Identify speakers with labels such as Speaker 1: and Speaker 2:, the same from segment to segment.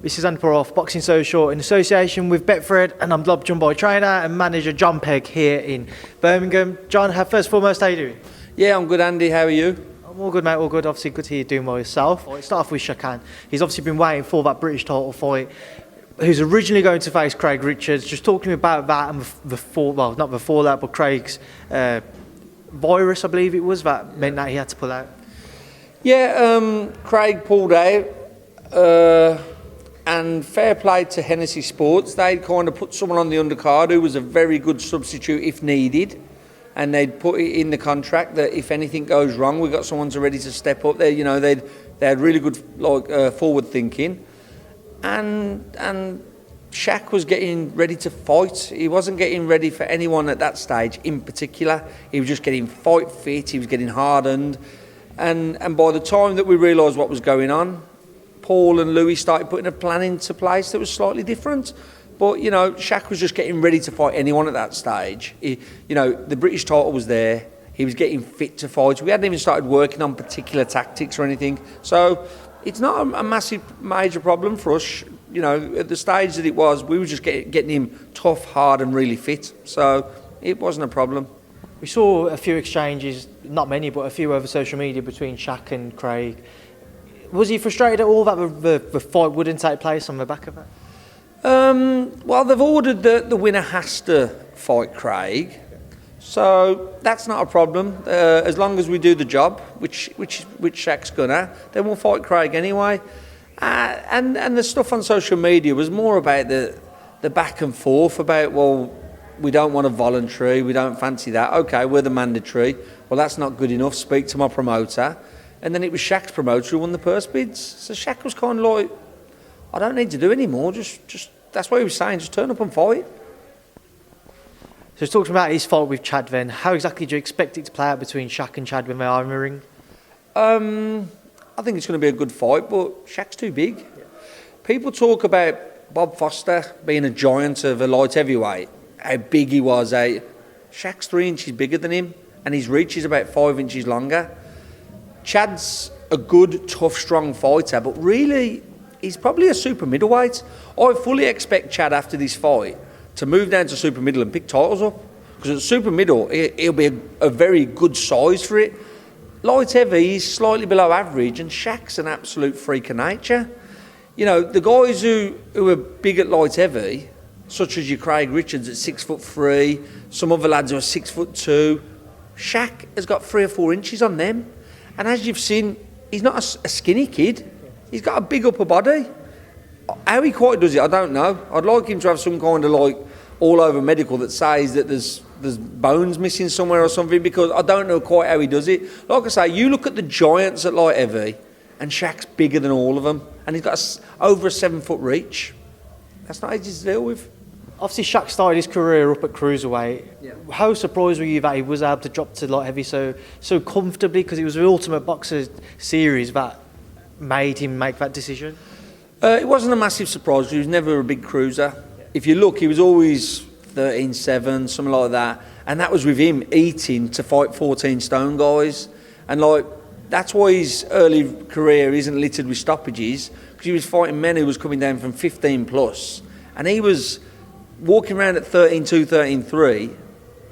Speaker 1: This is Andi off Boxing Social in association with Betfred, and I'm Blob Jumbo trainer and manager Jon Pegg here in Birmingham. John, first and foremost, how are you doing?
Speaker 2: Yeah, I'm good, Andy. How are you?
Speaker 1: I'm all good, mate, all good. Obviously, good to hear you doing well yourself. I'll start off with Shakan. He's obviously been waiting for that British title fight. Who's originally going to face Craig Richards. Just talking about that and not before that, but Craig's virus, I believe it was, that meant that he had to pull out.
Speaker 2: Yeah, Craig pulled out. And fair play to Hennessy Sports. They'd kind of put someone on the undercard who was a very good substitute if needed. And they'd put it in the contract that if anything goes wrong, we've got someone ready to step up there. You know, they had really good forward thinking. And Shaq was getting ready to fight. He wasn't getting ready for anyone at that stage in particular. He was just getting fight fit. He was getting hardened. And by the time that we realised what was going on, Paul and Louis started putting a plan into place that was slightly different. But, you know, Shaq was just getting ready to fight anyone at that stage. The British title was there. He was getting fit to fight. We hadn't even started working on particular tactics or anything. So it's not a massive, major problem for us. You know, at the stage that it was, we were just getting him tough, hard and really fit. So it wasn't a problem.
Speaker 1: We saw a few exchanges, not many, but a few over social media between Shaq and Craig. Was he frustrated at all that the fight wouldn't take place on the back of it?
Speaker 2: Well, they've ordered that the winner has to fight Craig, so that's not a problem. As long as we do the job, which Shaq's gonna, then we'll fight Craig anyway. And the stuff on social media was more about the back and forth about, well, we don't want a voluntary, we don't fancy that. Okay, we're the mandatory. Well, that's not good enough. Speak to my promoter. And then it was Shaq's promoter who won the purse bids. So Shaq was kind of like, I don't need to do any more. Just that's what he was saying. Just turn up and fight.
Speaker 1: So he's talking about his fight with Chad then. How exactly do you expect it to play out between Shaq and Chad when they are in the ring?
Speaker 2: I think it's going to be a good fight, but Shaq's too big. Yeah. People talk about Bob Foster being a giant of a light heavyweight, how big he was. Shaq's 3 inches bigger than him, and his reach is about 5 inches longer. Chad's a good, tough, strong fighter, but really, he's probably a super middleweight. I fully expect Chad after this fight to move down to super middle and pick titles up. Because at super middle, he'll be a very good size for it. Light heavy, he's slightly below average, and Shaq's an absolute freak of nature. You know, the guys who are big at light heavy, such as your Craig Richards at 6'3", some other lads who are 6'2", Shaq has got 3 or 4 inches on them. And as you've seen, he's not a skinny kid. He's got a big upper body. How he quite does it, I don't know. I'd like him to have some kind of all-over medical that says that there's bones missing somewhere or something, because I don't know quite how he does it. Like I say, you look at the giants at light heavy, and Shaq's bigger than all of them, and he's got over a 7-foot reach. That's not easy to deal with.
Speaker 1: Obviously, Shaq started his career up at cruiserweight. Yeah. How surprised were you that he was able to drop to light heavy so comfortably? Because it was the Ultimate Boxer series that made him make that decision.
Speaker 2: It wasn't a massive surprise. He was never a big cruiser. Yeah. If you look, he was always 13-7, something like that. And that was with him eating to fight 14-stone guys. And that's why his early career isn't littered with stoppages, because he was fighting men who was coming down from 15 plus, and he was walking around at 13-2, 13-3,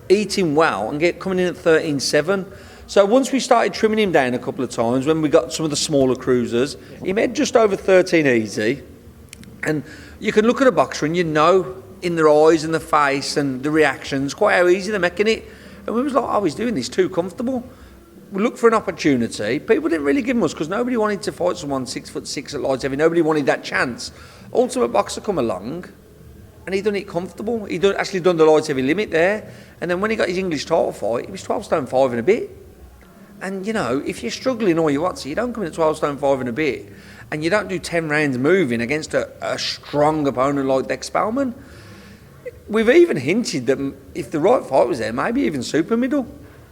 Speaker 2: eating well and coming in at 13-7. So once we started trimming him down a couple of times, when we got some of the smaller cruisers, he made just over 13 easy. And you can look at a boxer and you know in their eyes and the face and the reactions quite how easy they're making it. And we was like, oh, he's doing this too comfortable. We looked for an opportunity. People didn't really give him us because nobody wanted to fight someone 6'6" at light heavy. Nobody wanted that chance. Ultimate Boxer come along, and he done it comfortable. He actually done the light heavy limit there. And then when he got his English title fight, he was 12 stone 5 and a bit. And, you know, if you're struggling all you want, so you don't come in at 12 stone 5 and a bit, and you don't do 10 rounds moving against a strong opponent like Dex Spellman. We've even hinted that if the right fight was there, maybe even super middle,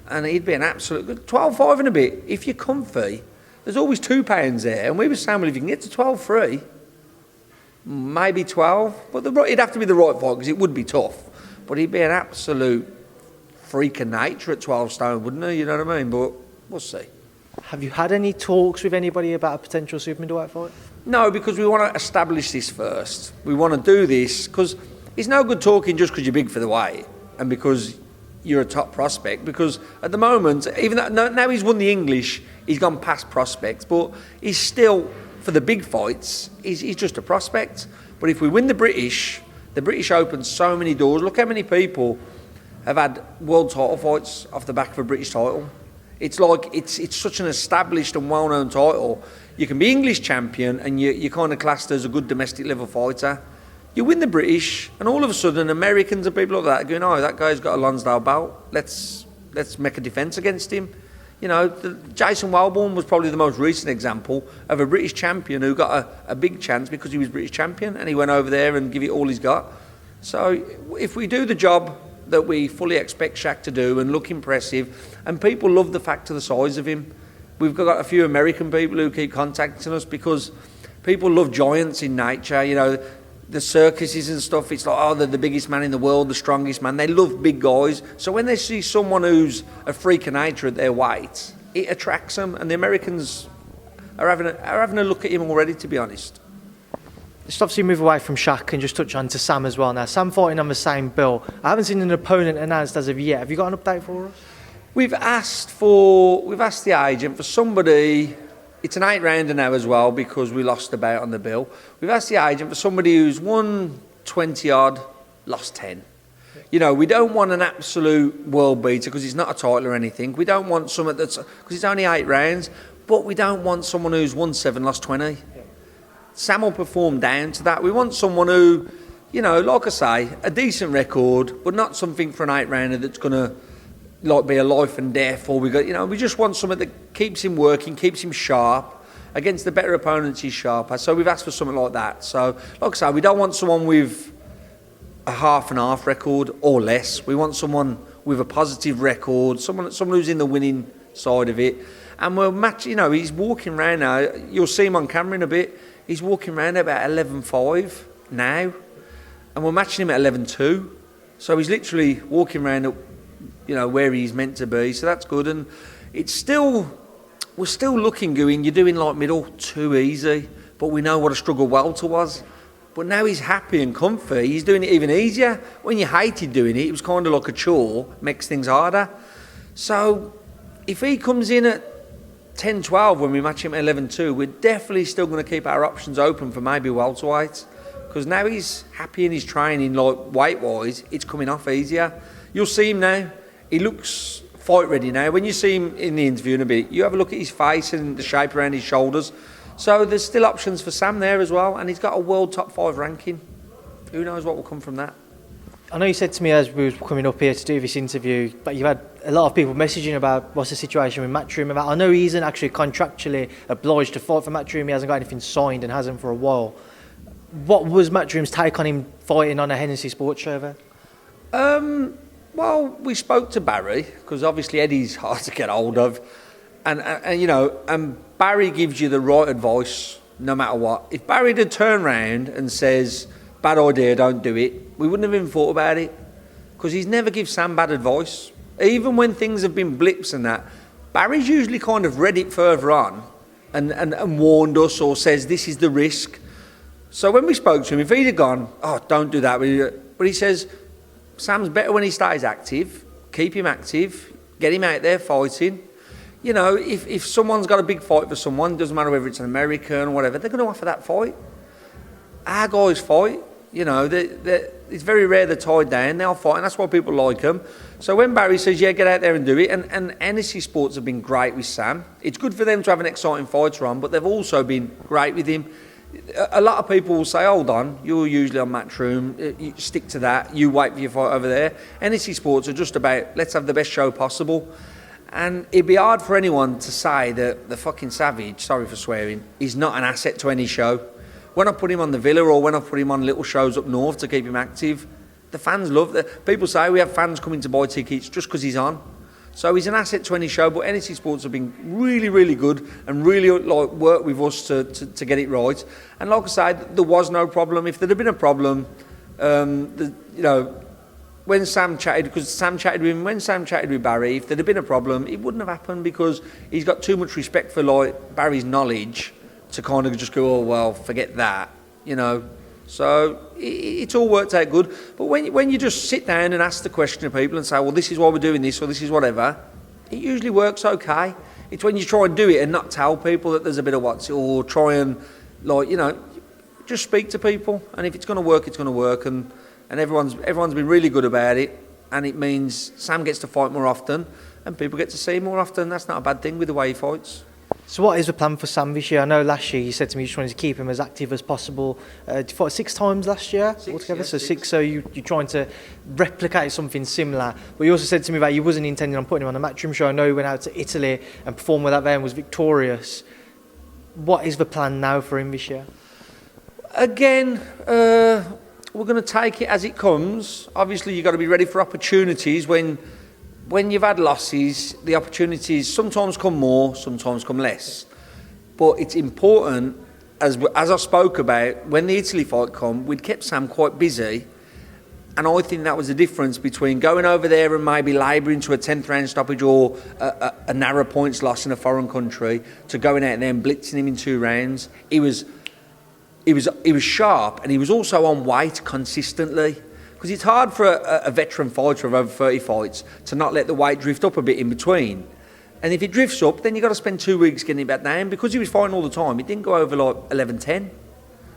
Speaker 2: and he'd be an absolute good 12 5 and a bit. If you're comfy, there's always £2 there. And we were saying, well, if you can get to 12-3, maybe 12, but it'd have to be the right fight because it would be tough. But he'd be an absolute freak of nature at 12 stone, wouldn't he? You know what I mean? But we'll see.
Speaker 1: Have you had any talks with anybody about a potential super middleweight fight?
Speaker 2: No, because we want to establish this first. We want to do this because it's no good talking just because you're big for the weight and because you're a top prospect. Because at the moment, even though now he's won the English, he's gone past prospects, but he's still, for the big fights, he's just a prospect. But if we win the British opens so many doors. Look how many people have had world title fights off the back of a British title. It's like it's such an established and well-known title. You can be English champion and you're kind of classed as a good domestic level fighter. You win the British, and all of a sudden Americans and people like that are going, oh, that guy's got a Lonsdale belt. Let's make a defence against him. You know, Jason Wellborn was probably the most recent example of a British champion who got a big chance because he was British champion and he went over there and give it all he's got. So if we do the job that we fully expect Shaq to do and look impressive, and people love the fact of the size of him. We've got a few American people who keep contacting us because people love giants in nature, you know, the circuses and stuff. It's like, oh, they're the biggest man in the world, the strongest man. They love big guys. So when they see someone who's a freak of nature at their weight, it attracts them. And the Americans are having a look at him already, to be honest.
Speaker 1: Just obviously move away from Shaq and just touch on to Sam as well now. Sam fighting on the same bill. I haven't seen an opponent announced as of yet. Have you got an update for us?
Speaker 2: We've asked the agent for somebody. It's an 8-rounder now as well because we lost the bout on the bill. We've asked the agent for somebody who's won 20 odd, lost 10. You know, we don't want an absolute world beater because it's not a title or anything. We don't want someone that's, because it's only 8 rounds, but we don't want someone who's won 7, lost 20. Sam will perform down to that. We want someone who, you know, like I say, a decent record, but not something for an 8-rounder that's going to like be a life and death. Or we just want someone that keeps him working, keeps him sharp. Against the better opponents, he's sharper. So we've asked for something like that. So, like I say, we don't want someone with a half and half record or less. We want someone with a positive record, someone who's in the winning side of it. And we'll match. You know, he's walking around now. You'll see him on camera in a bit. He's walking around about 11.5 now, and we're matching him at 11.2. So he's literally walking around, you know, where he's meant to be. So that's good. And we're still looking, going, you're doing like middle too easy. But we know what a struggle welter was. But now he's happy and comfy. He's doing it even easier. When you hated doing it, it was kind of like a chore, makes things harder. So if he comes in at 10-12 when we match him at 11-2, we're definitely still going to keep our options open for maybe welterweight, because now he's happy in his training, like weight-wise, it's coming off easier. You'll see him now. He looks fight ready now. When you see him in the interview in a bit, you have a look at his face and the shape around his shoulders. So there's still options for Sam there as well, and he's got a world top 5 ranking. Who knows what will come from that?
Speaker 1: I know you said to me as we were coming up here to do this interview, but you've had a lot of people messaging about what's the situation with Matchroom. I know he isn't actually contractually obliged to fight for Matchroom. He hasn't got anything signed and hasn't for a while. What was Matchroom's take on him fighting on a Hennessy Sports show there?
Speaker 2: Well, we spoke to Barry, because obviously Eddie's hard to get hold of. And you know, Barry gives you the right advice no matter what. If Barry did turn round and says, bad idea, don't do it, we wouldn't have even thought about it, because he's never given Sam bad advice. Even when things have been blips and that, Barry's usually kind of read it further on and warned us or says this is the risk. So when we spoke to him, if he'd have gone, oh, don't do that, but he says, Sam's better when he stays active, keep him active, get him out there fighting. You know, if someone's got a big fight for someone, doesn't matter whether it's an American or whatever, they're going to offer that fight. Our guys fight, you know, it's very rare they're tied down, they'll fight, and that's why people like them. So when Barry says, yeah, get out there and do it, and Hennessy Sports have been great with Sam. It's good for them to have an exciting fighter on, but they've also been great with him. A lot of people will say, hold on, you're usually on Matchroom, you stick to that, you wait for your fight over there. Hennessy Sports are just about, let's have the best show possible. And it'd be hard for anyone to say that the fucking Savage, sorry for swearing, is not an asset to any show. When I put him on the Villa or when I put him on little shows up north to keep him active, the fans love that. People say we have fans coming to buy tickets just because he's on. So he's an asset to any show, but Hennessy Sports have been really, really good and really like worked with us to get it right. And like I said, there was no problem. If there had been a problem, you know, when Sam chatted, because Sam chatted with him, when Sam chatted with Barry, if there had been a problem, it wouldn't have happened, because he's got too much respect for like Barry's knowledge to kind of just go, oh, well, forget that, you know. So it's all worked out good. But when you just sit down and ask the question of people and say, well, this is why we're doing this or this is whatever, it usually works okay. It's when you try and do it and not tell people that there's a bit of what's, or try and, like, you know, just speak to people. And if it's going to work, it's going to work. And everyone's been really good about it. And it means Sam gets to fight more often and people get to see him more often. That's not a bad thing with the way he fights.
Speaker 1: So what is the plan for Sam this year? I know last year you said to me you just wanted to keep him as active as possible. You fought 6 times last year altogether, yeah, so six. So you're trying to replicate something similar. But you also said to me that you wasn't intending on putting him on a matchroom show. I know he went out to Italy and performed with that there and was victorious. What is the plan now for him this year? Again,
Speaker 2: we're going to take it as it comes. Obviously, you've got to be ready for opportunities. When you've had losses, the opportunities sometimes come more, sometimes come less. But it's important, as I spoke about, when the Italy fight come, we'd kept Sam quite busy. And I think that was the difference between going over there and maybe labouring to a 10th round stoppage or a narrow points loss in a foreign country to going out there and blitzing him in 2 rounds. He was sharp, and he was also on weight consistently. Because it's hard for a veteran fighter of over 30 fights to not let the weight drift up a bit in between. And if it drifts up, then you've got to spend 2 weeks getting it back down. Because he was fighting all the time, it didn't go over like 11-10.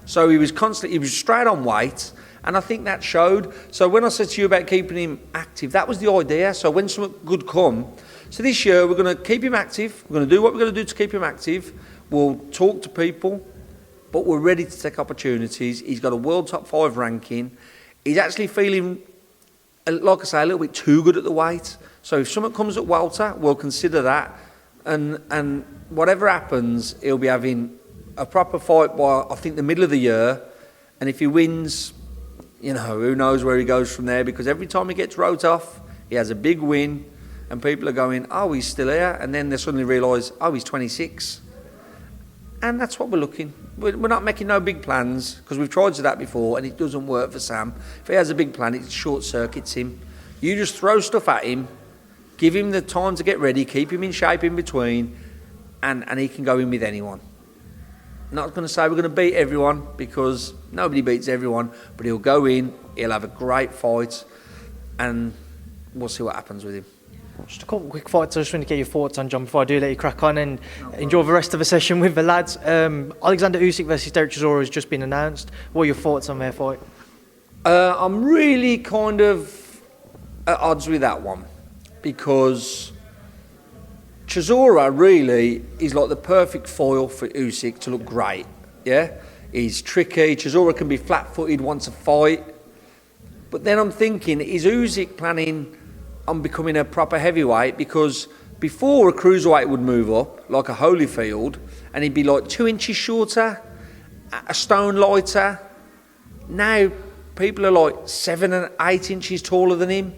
Speaker 2: So he was straight on weight, and I think that showed. So when I said to you about keeping him active, that was the idea. So when something good come, so this year we're going to keep him active. We're going to do what we're going to do to keep him active. We'll talk to people, but we're ready to take opportunities. He's got a world top 5 ranking. He's actually feeling, like I say, a little bit too good at the weight. So if something comes at welter, we'll consider that. And whatever happens, he'll be having a proper fight by, I think, the middle of the year. And if he wins, you know, who knows where he goes from there. Because every time he gets wrote off, he has a big win. And people are going, oh, he's still here. And then they suddenly realise, oh, he's 26. And that's what we're looking. We're not making no big plans, because we've tried to that before and it doesn't work for Sam. If he has a big plan, it short circuits him. You just throw stuff at him, give him the time to get ready, keep him in shape in between, and he can go in with anyone. I'm not going to say we're going to beat everyone, because nobody beats everyone, but he'll go in, he'll have a great fight, and we'll see what happens with him.
Speaker 1: Just a couple of quick fights. I just want to get your thoughts on, Jon, before I do let you crack on and enjoy the rest of the session with the lads. Alexander Usyk versus Chisora has just been announced. What are your thoughts on their fight?
Speaker 2: I'm really kind of at odds with that one, because Chisora really is like the perfect foil for Usyk to look great. Yeah, he's tricky. Chisora can be flat-footed once a fight. But then I'm thinking, is Usyk planning on becoming a proper heavyweight? Because before, a cruiserweight would move up like a Holyfield and he'd be like 2 inches shorter, a stone lighter. Now people are like 7 and 8 inches taller than him,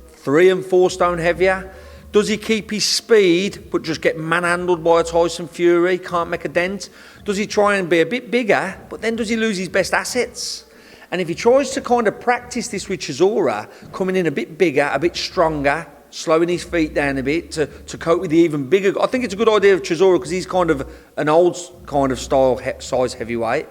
Speaker 2: 3 and 4 stone heavier. Does he keep his speed but just get manhandled by a Tyson Fury, can't make a dent? Does he try and be a bit bigger, but then does he lose his best assets? And if he tries to kind of practice this with Chisora, coming in a bit bigger, a bit stronger, slowing his feet down a bit to cope with the even bigger... I think it's a good idea of Chisora, because he's kind of an old kind of size heavyweight.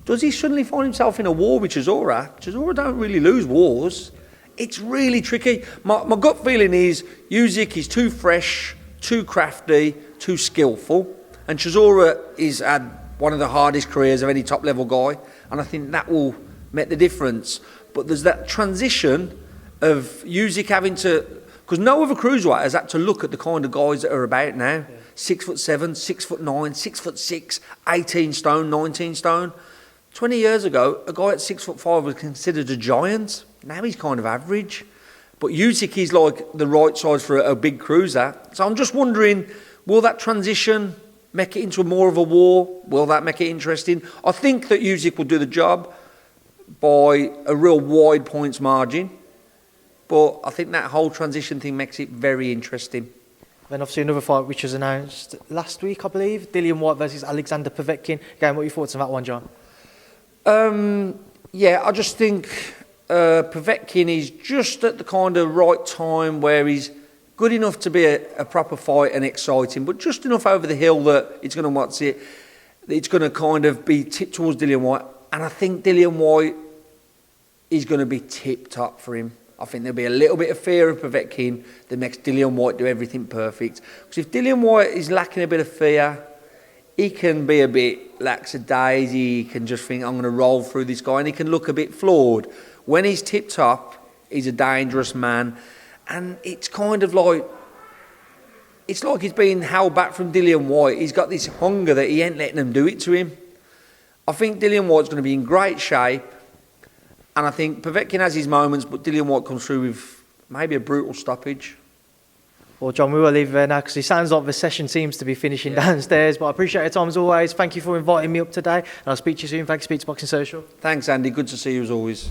Speaker 2: Does he suddenly find himself in a war with Chisora? Chisora don't really lose wars. It's really tricky. My gut feeling is Usyk is too fresh, too crafty, too skillful. And Chisora is had one of the hardest careers of any top-level guy. And I think that will make the difference. But there's that transition of Usyk having to... Because no other cruiserweight has had to look at the kind of guys that are about now. Yeah. 6'7", 6'9", 6'6", 18 stone, 19 stone. 20 years ago, a guy at 6'5" was considered a giant. Now he's kind of average. But Usyk is like the right size for a big cruiser. So I'm just wondering, will that transition make it into more of a war? Will that make it interesting? I think that Usyk will do the job by a real wide points margin. But I think that whole transition thing makes it very interesting.
Speaker 1: Then obviously another fight which was announced last week, I believe. Dillian Whyte versus Alexander Purewal. Again, what are your thoughts on that one, Jon?
Speaker 2: Yeah, I just think Povetkin is just at the kind of right time where he's good enough to be a proper fight and exciting, but just enough over the hill that it's going to watch it. it's going to kind of be tipped towards Dillian Whyte. And I think Dillian Whyte is going to be tip-top for him. I think there'll be a little bit of fear of Povetkin that makes Dillian Whyte do everything perfect. Because if Dillian Whyte is lacking a bit of fear, he can be a bit lackadaisy. He can just think, I'm going to roll through this guy. And he can look a bit flawed. When he's tip-top, he's a dangerous man. And it's kind of like... It's like he's being held back from Dillian Whyte. He's got this hunger that he ain't letting them do it to him. I think Dillian Whyte's going to be in great shape. And I think Povetkin has his moments, but Dillian Whyte comes through with maybe a brutal stoppage.
Speaker 1: Well, John, we will leave it there now because it sounds like the session seems to be finishing downstairs. But I appreciate your time as always. Thank you for inviting me up today. And I'll speak to you soon. Thank you, Speak to Boxing Social.
Speaker 2: Thanks, Andy. Good to see you as always.